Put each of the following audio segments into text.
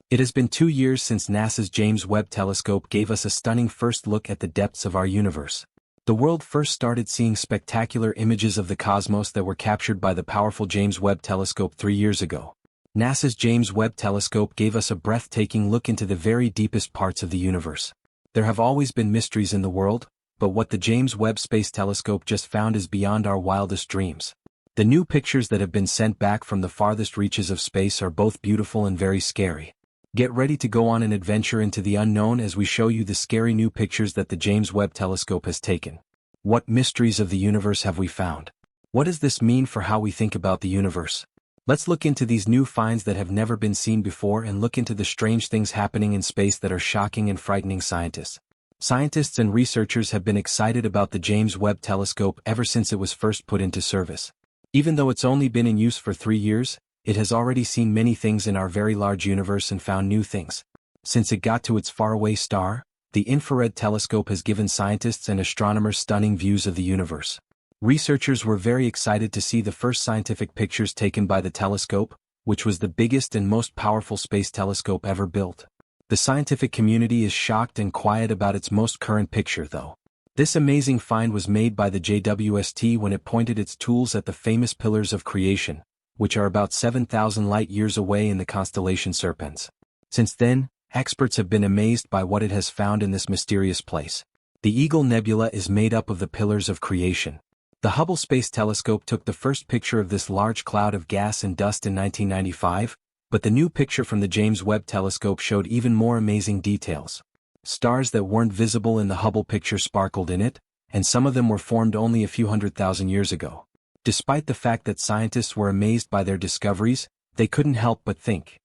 It has been 2 years since NASA's James Webb Telescope gave us a stunning first look at the depths of our universe. The world first started seeing spectacular images of the cosmos that were captured by the powerful James Webb Telescope 3 years ago. NASA's James Webb Telescope gave us a breathtaking look into the very deepest parts of the universe. There have always been mysteries in the world, but what the James Webb Space Telescope just found is beyond our wildest dreams. The new pictures that have been sent back from the farthest reaches of space are both beautiful and very scary. Get ready to go on an adventure into the unknown as we show you the scary new pictures that the James Webb Telescope has taken. What mysteries of the universe have we found? What does this mean for how we think about the universe? Let's look into these new finds that have never been seen before and look into the strange things happening in space that are shocking and frightening scientists. Scientists and researchers have been excited about the James Webb Telescope ever since it was first put into service. Even though it's only been in use for 3 years, it has already seen many things in our very large universe and found new things. Since it got to its faraway star, the infrared telescope has given scientists and astronomers stunning views of the universe. Researchers were very excited to see the first scientific pictures taken by the telescope, which was the biggest and most powerful space telescope ever built. The scientific community is shocked and quiet about its most current picture though. This amazing find was made by the JWST when it pointed its tools at the famous pillars of creation, which are about 7,000 light-years away in the constellation Serpens. Since then, experts have been amazed by what it has found in this mysterious place. The Eagle Nebula is made up of the pillars of creation. The Hubble Space Telescope took the first picture of this large cloud of gas and dust in 1995, but the new picture from the James Webb Telescope showed even more amazing details. Stars that weren't visible in the Hubble picture sparkled in it, and some of them were formed only a few 100,000 years ago. Despite the fact that scientists were amazed by their discoveries, they couldn't help but think,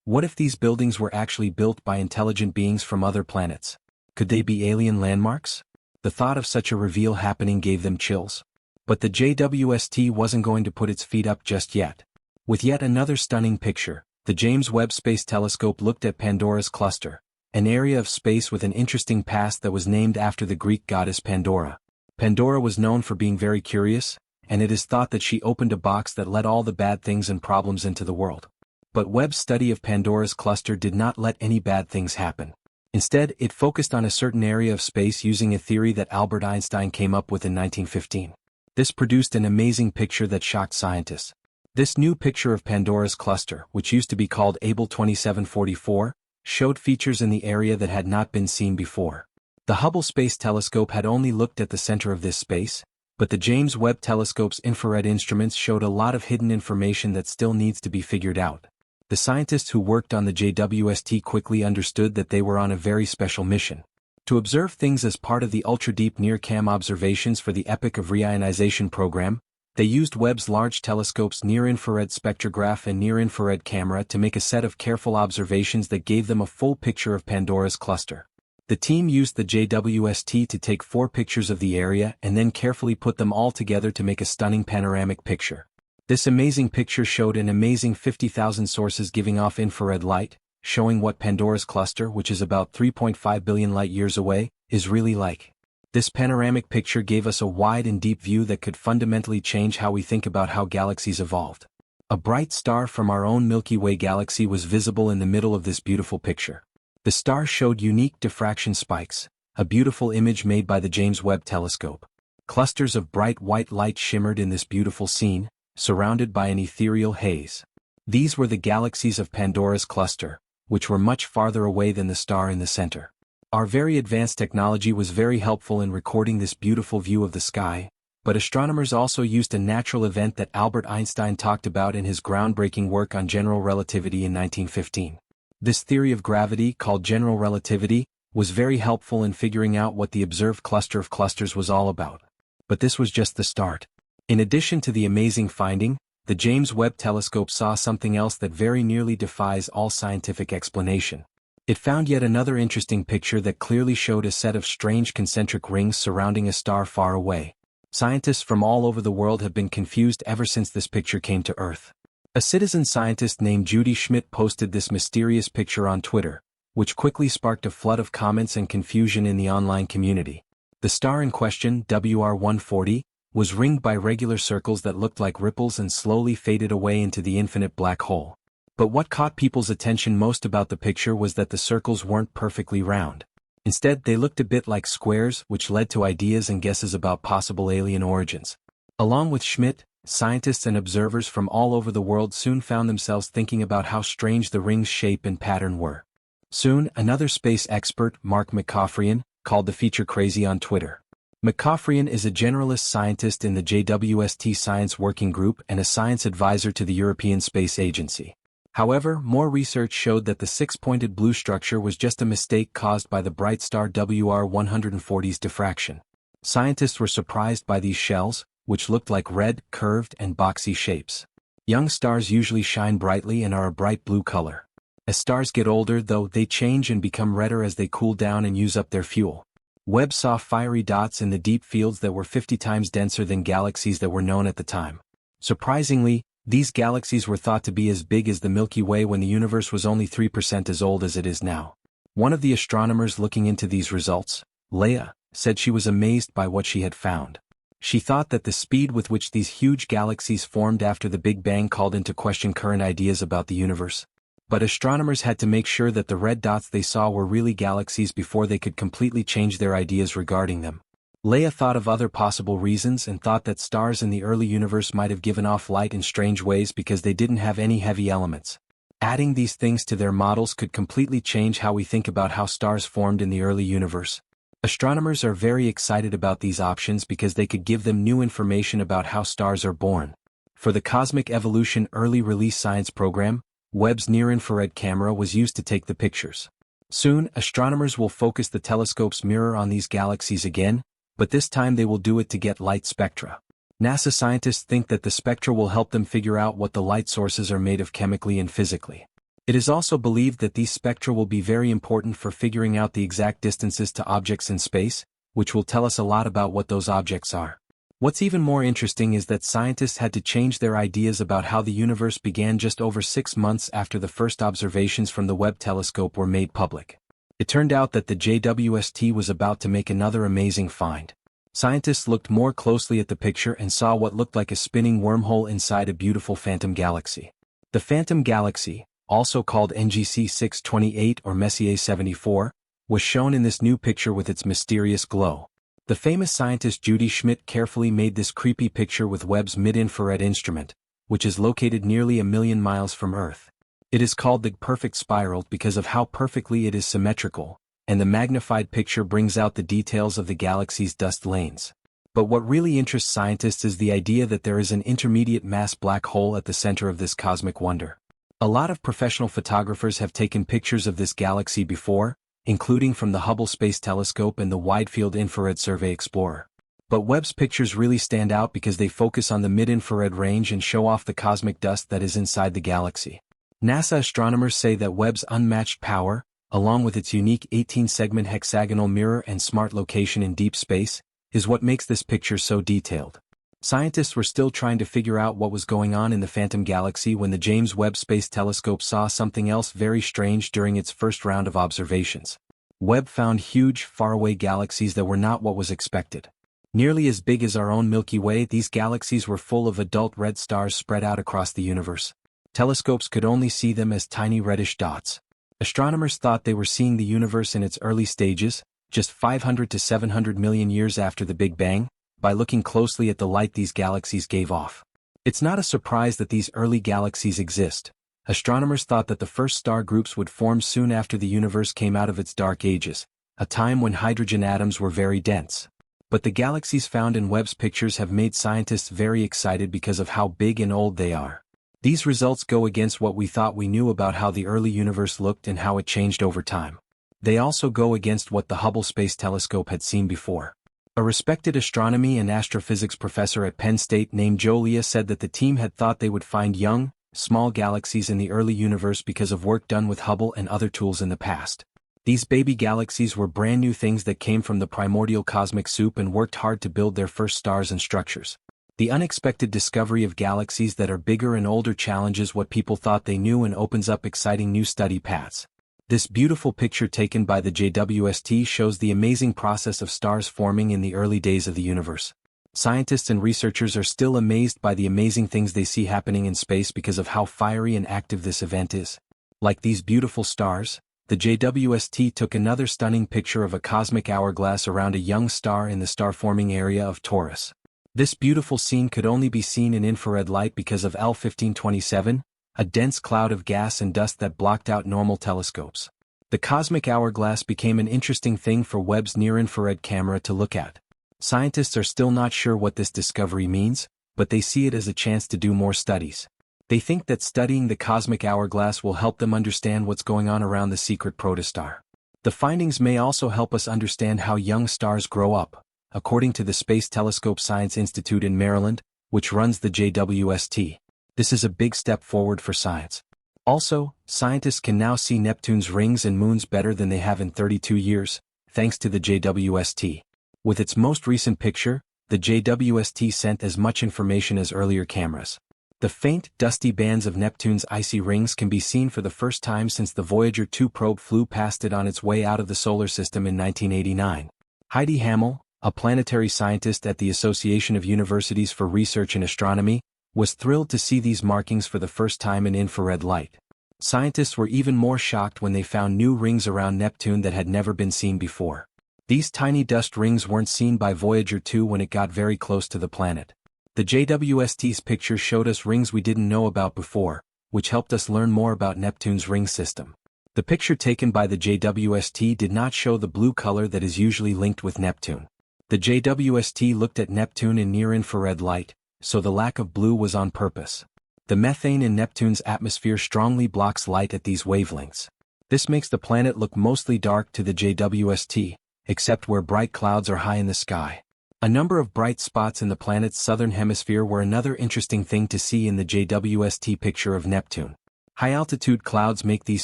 what if these buildings were actually built by intelligent beings from other planets? Could they be alien landmarks? The thought of such a reveal happening gave them chills. But the JWST wasn't going to put its feet up just yet. With yet another stunning picture, the James Webb Space Telescope looked at Pandora's cluster, an area of space with an interesting past that was named after the Greek goddess Pandora. Pandora was known for being very curious, and it is thought that she opened a box that let all the bad things and problems into the world. But Webb's study of Pandora's cluster did not let any bad things happen. Instead, it focused on a certain area of space using a theory that Albert Einstein came up with in 1915. This produced an amazing picture that shocked scientists. This new picture of Pandora's cluster, which used to be called Able 2744, showed features in the area that had not been seen before. The Hubble Space Telescope had only looked at the center of this space, but the James Webb Telescope's infrared instruments showed a lot of hidden information that still needs to be figured out. The scientists who worked on the JWST quickly understood that they were on a very special mission. To observe things as part of the ultra-deep near-cam observations for the Epoch of Reionization program, they used Webb's large telescope's near-infrared spectrograph and near-infrared camera to make a set of careful observations that gave them a full picture of Pandora's cluster. The team used the JWST to take 4 pictures of the area and then carefully put them all together to make a stunning panoramic picture. This amazing picture showed an amazing 50,000 sources giving off infrared light, showing what Pandora's cluster, which is about 3.5 billion light-years away, is really like. This panoramic picture gave us a wide and deep view that could fundamentally change how we think about how galaxies evolved. A bright star from our own Milky Way galaxy was visible in the middle of this beautiful picture. The star showed unique diffraction spikes, a beautiful image made by the James Webb Telescope. Clusters of bright white light shimmered in this beautiful scene, surrounded by an ethereal haze. These were the galaxies of Pandora's cluster, which were much farther away than the star in the center. Our very advanced technology was very helpful in recording this beautiful view of the sky, but astronomers also used a natural event that Albert Einstein talked about in his groundbreaking work on general relativity in 1915. This theory of gravity, called general relativity, was very helpful in figuring out what the observed cluster of clusters was all about. But this was just the start. In addition to the amazing finding, the James Webb Telescope saw something else that very nearly defies all scientific explanation. It found yet another interesting picture that clearly showed a set of strange concentric rings surrounding a star far away. Scientists from all over the world have been confused ever since this picture came to Earth. A citizen scientist named Judy Schmidt posted this mysterious picture on Twitter, which quickly sparked a flood of comments and confusion in the online community. The star in question, WR140, was ringed by regular circles that looked like ripples and slowly faded away into the infinite black hole. But what caught people's attention most about the picture was that the circles weren't perfectly round. Instead, they looked a bit like squares, which led to ideas and guesses about possible alien origins. Along with Schmidt, scientists and observers from all over the world soon found themselves thinking about how strange the ring's shape and pattern were. Soon, another space expert, Mark McCaffrian, called the feature crazy on Twitter. McCaffrian is a generalist scientist in the JWST Science Working Group and a science advisor to the European Space Agency. However, more research showed that the six-pointed blue structure was just a mistake caused by the bright star WR-140's diffraction. Scientists were surprised by these shells, which looked like red, curved, and boxy shapes. Young stars usually shine brightly and are a bright blue color. As stars get older, though, they change and become redder as they cool down and use up their fuel. Webb saw fiery dots in the deep fields that were 50 times denser than galaxies that were known at the time. Surprisingly, these galaxies were thought to be as big as the Milky Way when the universe was only 3% as old as it is now. One of the astronomers looking into these results, Leah, said she was amazed by what she had found. She thought that the speed with which these huge galaxies formed after the Big Bang called into question current ideas about the universe. But astronomers had to make sure that the red dots they saw were really galaxies before they could completely change their ideas regarding them. Leah thought of other possible reasons and thought that stars in the early universe might have given off light in strange ways because they didn't have any heavy elements. Adding these things to their models could completely change how we think about how stars formed in the early universe. Astronomers are very excited about these options because they could give them new information about how stars are born. For the Cosmic Evolution Early Release Science Program, Webb's near-infrared camera was used to take the pictures. Soon, astronomers will focus the telescope's mirror on these galaxies again, but this time they will do it to get light spectra. NASA scientists think that the spectra will help them figure out what the light sources are made of chemically and physically. It is also believed that these spectra will be very important for figuring out the exact distances to objects in space, which will tell us a lot about what those objects are. What's even more interesting is that scientists had to change their ideas about how the universe began just over 6 months after the first observations from the Webb telescope were made public. It turned out that the JWST was about to make another amazing find. Scientists looked more closely at the picture and saw what looked like a spinning wormhole inside a beautiful phantom galaxy. The phantom galaxy, also called NGC 628 or Messier 74, was shown in this new picture with its mysterious glow. The famous scientist Judy Schmidt carefully made this creepy picture with Webb's mid-infrared instrument, which is located nearly 1,000,000 miles from Earth. It is called the perfect spiral because of how perfectly it is symmetrical, and the magnified picture brings out the details of the galaxy's dust lanes. But what really interests scientists is the idea that there is an intermediate mass black hole at the center of this cosmic wonder. A lot of professional photographers have taken pictures of this galaxy before, including from the Hubble Space Telescope and the Wide Field Infrared Survey Explorer. But Webb's pictures really stand out because they focus on the mid-infrared range and show off the cosmic dust that is inside the galaxy. NASA astronomers say that Webb's unmatched power, along with its unique 18-segment hexagonal mirror and smart location in deep space, is what makes this picture so detailed. Scientists were still trying to figure out what was going on in the phantom galaxy when the James Webb Space Telescope saw something else very strange during its first round of observations. Webb found huge, faraway galaxies that were not what was expected. Nearly as big as our own Milky Way, these galaxies were full of adult red stars spread out across the universe. Telescopes could only see them as tiny reddish dots. Astronomers thought they were seeing the universe in its early stages, just 500 to 700 million years after the Big Bang, by looking closely at the light these galaxies gave off. It's not a surprise that these early galaxies exist. Astronomers thought that the first star groups would form soon after the universe came out of its dark ages, a time when hydrogen atoms were very dense. But the galaxies found in Webb's pictures have made scientists very excited because of how big and old they are. These results go against what we thought we knew about how the early universe looked and how it changed over time. They also go against what the Hubble Space Telescope had seen before. A respected astronomy and astrophysics professor at Penn State named Joe Lea said that the team had thought they would find young, small galaxies in the early universe because of work done with Hubble and other tools in the past. These baby galaxies were brand new things that came from the primordial cosmic soup and worked hard to build their first stars and structures. The unexpected discovery of galaxies that are bigger and older challenges what people thought they knew and opens up exciting new study paths. This beautiful picture taken by the JWST shows the amazing process of stars forming in the early days of the universe. Scientists and researchers are still amazed by the amazing things they see happening in space because of how fiery and active this event is. Like these beautiful stars, the JWST took another stunning picture of a cosmic hourglass around a young star in the star-forming area of Taurus. This beautiful scene could only be seen in infrared light because of L1527, a dense cloud of gas and dust that blocked out normal telescopes. The cosmic hourglass became an interesting thing for Webb's near-infrared camera to look at. Scientists are still not sure what this discovery means, but they see it as a chance to do more studies. They think that studying the cosmic hourglass will help them understand what's going on around the secret protostar. The findings may also help us understand how young stars grow up, according to the Space Telescope Science Institute in Maryland, which runs the JWST. This is a big step forward for science. Also, scientists can now see Neptune's rings and moons better than they have in 32 years, thanks to the JWST. With its most recent picture, the JWST sent as much information as earlier cameras. The faint, dusty bands of Neptune's icy rings can be seen for the first time since the Voyager 2 probe flew past it on its way out of the solar system in 1989. Heidi Hamel, a planetary scientist at the Association of Universities for Research in Astronomy, was thrilled to see these markings for the first time in infrared light. Scientists were even more shocked when they found new rings around Neptune that had never been seen before. These tiny dust rings weren't seen by Voyager 2 when it got very close to the planet. The JWST's picture showed us rings we didn't know about before, which helped us learn more about Neptune's ring system. The picture taken by the JWST did not show the blue color that is usually linked with Neptune. The JWST looked at Neptune in near-infrared light, so the lack of blue was on purpose. The methane in Neptune's atmosphere strongly blocks light at these wavelengths. This makes the planet look mostly dark to the JWST, except where bright clouds are high in the sky. A number of bright spots in the planet's southern hemisphere were another interesting thing to see in the JWST picture of Neptune. High-altitude clouds make these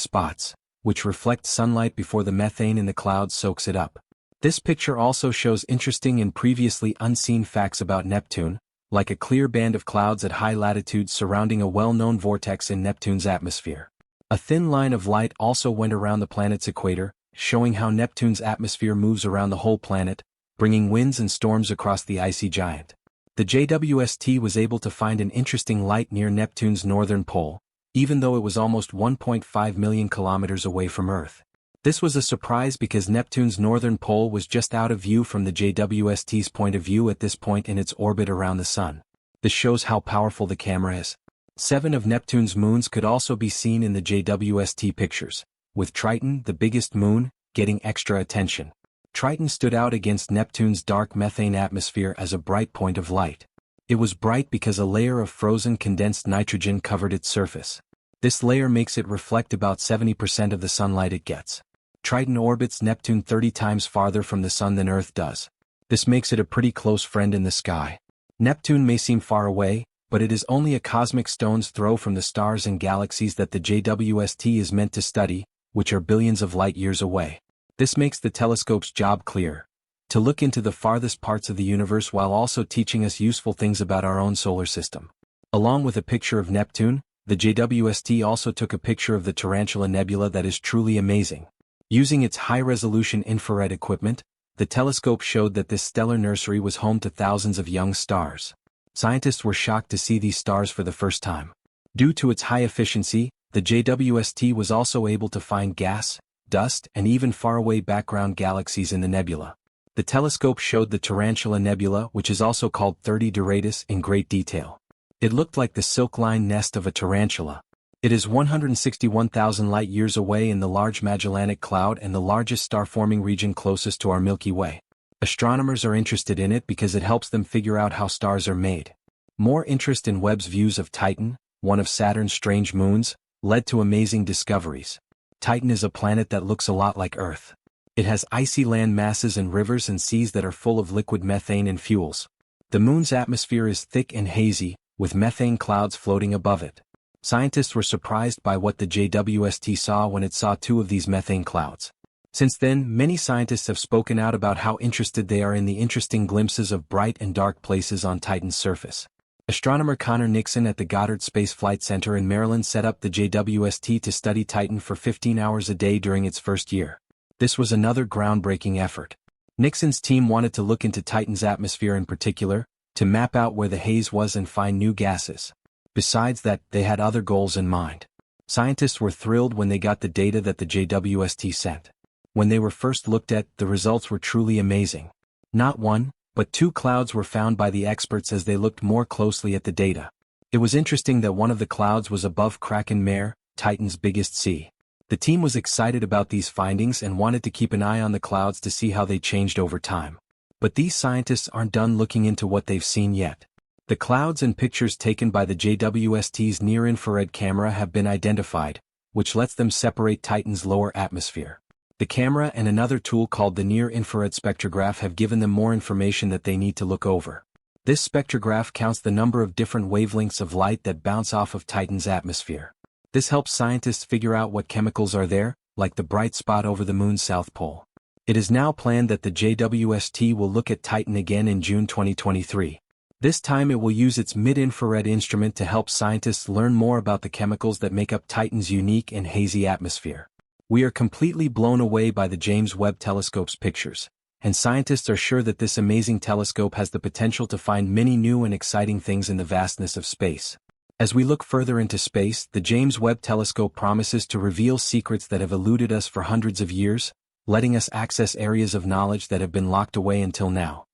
spots, which reflect sunlight before the methane in the clouds soaks it up. This picture also shows interesting and previously unseen facts about Neptune, like a clear band of clouds at high latitudes surrounding a well-known vortex in Neptune's atmosphere. A thin line of light also went around the planet's equator, showing how Neptune's atmosphere moves around the whole planet, bringing winds and storms across the icy giant. The JWST was able to find an interesting light near Neptune's northern pole, even though it was almost 1.5 million kilometers away from Earth. This was a surprise because Neptune's northern pole was just out of view from the JWST's point of view at this point in its orbit around the Sun. This shows how powerful the camera is. 7 of Neptune's moons could also be seen in the JWST pictures, with Triton, the biggest moon, getting extra attention. Triton stood out against Neptune's dark methane atmosphere as a bright point of light. It was bright because a layer of frozen condensed nitrogen covered its surface. This layer makes it reflect about 70% of the sunlight it gets. Triton orbits Neptune 30 times farther from the Sun than Earth does. This makes it a pretty close friend in the sky. Neptune may seem far away, but it is only a cosmic stone's throw from the stars and galaxies that the JWST is meant to study, which are billions of light-years away. This makes the telescope's job clear: to look into the farthest parts of the universe while also teaching us useful things about our own solar system. Along with a picture of Neptune, the JWST also took a picture of the Tarantula Nebula that is truly amazing. Using its high-resolution infrared equipment, the telescope showed that this stellar nursery was home to thousands of young stars. Scientists were shocked to see these stars for the first time. Due to its high efficiency, the JWST was also able to find gas, dust, and even faraway background galaxies in the nebula. The telescope showed the Tarantula Nebula, which is also called 30 Doradus, in great detail. It looked like the silk-lined nest of a tarantula. It is 161,000 light-years away in the Large Magellanic Cloud and the largest star-forming region closest to our Milky Way. Astronomers are interested in it because it helps them figure out how stars are made. More interest in Webb's views of Titan, one of Saturn's strange moons, led to amazing discoveries. Titan is a planet that looks a lot like Earth. It has icy land masses and rivers and seas that are full of liquid methane and fuels. The moon's atmosphere is thick and hazy, with methane clouds floating above it. Scientists were surprised by what the JWST saw when it saw 2 of these methane clouds. Since then, many scientists have spoken out about how interested they are in the interesting glimpses of bright and dark places on Titan's surface. Astronomer Connor Nixon at the Goddard Space Flight Center in Maryland set up the JWST to study Titan for 15 hours a day during its first year. This was another groundbreaking effort. Nixon's team wanted to look into Titan's atmosphere in particular, to map out where the haze was and find new gases. Besides that, they had other goals in mind. Scientists were thrilled when they got the data that the JWST sent. When they were first looked at, the results were truly amazing. Not one, but two clouds were found by the experts as they looked more closely at the data. It was interesting that one of the clouds was above Kraken Mare, Titan's biggest sea. The team was excited about these findings and wanted to keep an eye on the clouds to see how they changed over time. But these scientists aren't done looking into what they've seen yet. The clouds and pictures taken by the JWST's near-infrared camera have been identified, which lets them separate Titan's lower atmosphere. The camera and another tool called the near-infrared spectrograph have given them more information that they need to look over. This spectrograph counts the number of different wavelengths of light that bounce off of Titan's atmosphere. This helps scientists figure out what chemicals are there, like the bright spot over the moon's south pole. It is now planned that the JWST will look at Titan again in June 2023. This time it will use its mid-infrared instrument to help scientists learn more about the chemicals that make up Titan's unique and hazy atmosphere. We are completely blown away by the James Webb Telescope's pictures, and scientists are sure that this amazing telescope has the potential to find many new and exciting things in the vastness of space. As we look further into space, the James Webb Telescope promises to reveal secrets that have eluded us for hundreds of years, letting us access areas of knowledge that have been locked away until now.